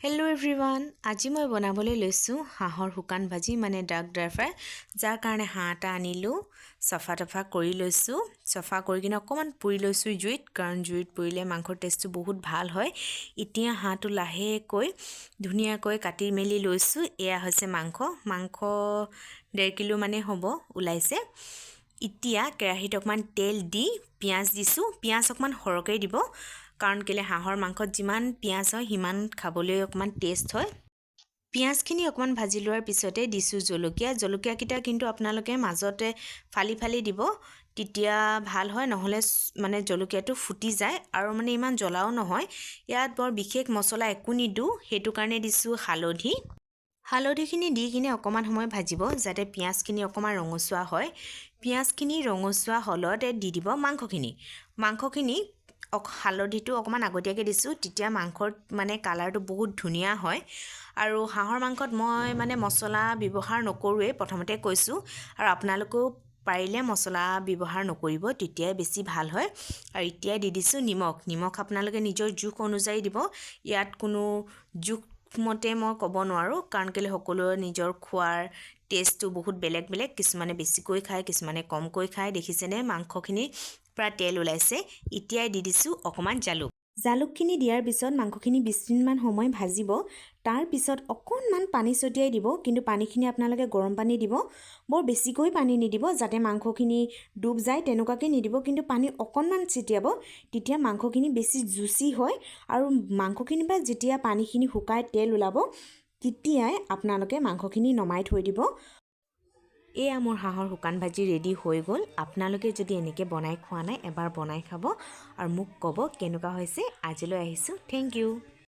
Hello' everyone, আজি মই বনাবলৈ লৈছোঁ হাঁহৰ শুকান ভাজি মানে ডাক ড্ৰাই ফ্ৰাই। যাৰ কাৰণে হাঁহ এটা আনিলোঁ, চফা কৰি লৈছোঁ। চফা কৰি কিনে অকণমান পুৰি লৈছোঁ জুইত, কাৰণ জুইত পুৰিলে মাংসৰ টেষ্টটো বহুত ভাল হয়। এতিয়া হাঁহটো লাহেকৈ ধুনীয়াকৈ কাটি মেলি লৈছোঁ। এয়া হৈছে মাংস 1.5 কিলো মানে হ'ব ওলাইছে। এতিয়া কেৰাহীত অকণমান তেল দি পিঁয়াজ দিছোঁ। পিঁয়াজ অকণমান সৰহকৈ দিব, কাৰণ কেলে হাঁহৰ মাংসত যিমান পিঁয়াজ হয় সিমান খাবলৈ অকণমান টেষ্ট হয়। পিঁয়াজখিনি অকণমান ভাজি লোৱাৰ পিছতে দিছোঁ জলকীয়াকেইটা কিন্তু আপোনালোকে মাজতে ফালি দিব, তেতিয়া ভাল হয়। নহ'লে মানে জলকীয়াটো ফুটি যায় আৰু মানে ইমান জ্বলাও নহয়। ইয়াত বৰ বিশেষ মছলা একো নিদিওঁ, সেইটো কাৰণে দিছোঁ হালধিখিনি দি কিনে অকণমান সময় ভাজিব, যাতে পিঁয়াজখিনি অকণমান ৰঙচুৱা হয়। পিঁয়াজখিনি ৰঙচুৱা হ'লতে দি দিব মাংসখিনি হালধিটো অকণমান আগতীয়াকৈ দিছোঁ, তেতিয়া মাংসৰ মানে কালাৰটো বহুত ধুনীয়া হয়। আৰু হাঁহৰ মাংসত মই মানে মছলা ব্যৱহাৰ নকৰোঁৱেই, প্ৰথমতে কৈছোঁ। আৰু আপোনালোকেও পাৰিলে মছলা ব্যৱহাৰ নকৰিব, তেতিয়াই বেছি ভাল হয়। আৰু এতিয়াই দি দিছোঁ নিমখ আপোনালোকে নিজৰ জোখ অনুযায়ী দিব। ইয়াত কোনো জোখমতে মই ক'ব নোৱাৰোঁ, কাৰণ কেলৈ সকলোৰে নিজৰ খোৱাৰ টেষ্টটো বহুত বেলেগ। কিছুমানে বেছিকৈ খায়, কিছুমানে কমকৈ খায়। দেখিছেনে মাংসখিনিৰ পৰা তেল ওলাইছে। এতিয়াই দি দিছোঁ অকণমান জালুকখিনি দিয়াৰ পিছত মাংসখিনি 20 মিনিটমান সময় ভাজিব। তাৰ পিছত অকণমান পানী ছটিয়াই দিব, কিন্তু পানীখিনি আপোনালোকে গৰম পানী দিব। বৰ বেছিকৈ পানী নিদিব, যাতে মাংসখিনি ডুব যায় তেনেকুৱাকৈ নিদিব, কিন্তু পানী অকণমান ছটিয়াব। তেতিয়া মাংসখিনি বেছি জুচি হয়। আৰু মাংসখিনিৰ পৰা যেতিয়া পানীখিনি শুকাই তেল ওলাব, তেতিয়াই আপোনালোকে মাংসখিনি নমাই থৈ দিব। এয়া মোৰ হাঁহৰ শুকান ভাজি ৰেডি হৈ গ'ল। আপোনালোকে যদি এনেকৈ বনাই খোৱা নাই, এবাৰ বনাই খাব আৰু মোক ক'ব কেনেকুৱা হৈছে। আজিলৈ আহিছোঁ, থেংক ইউ।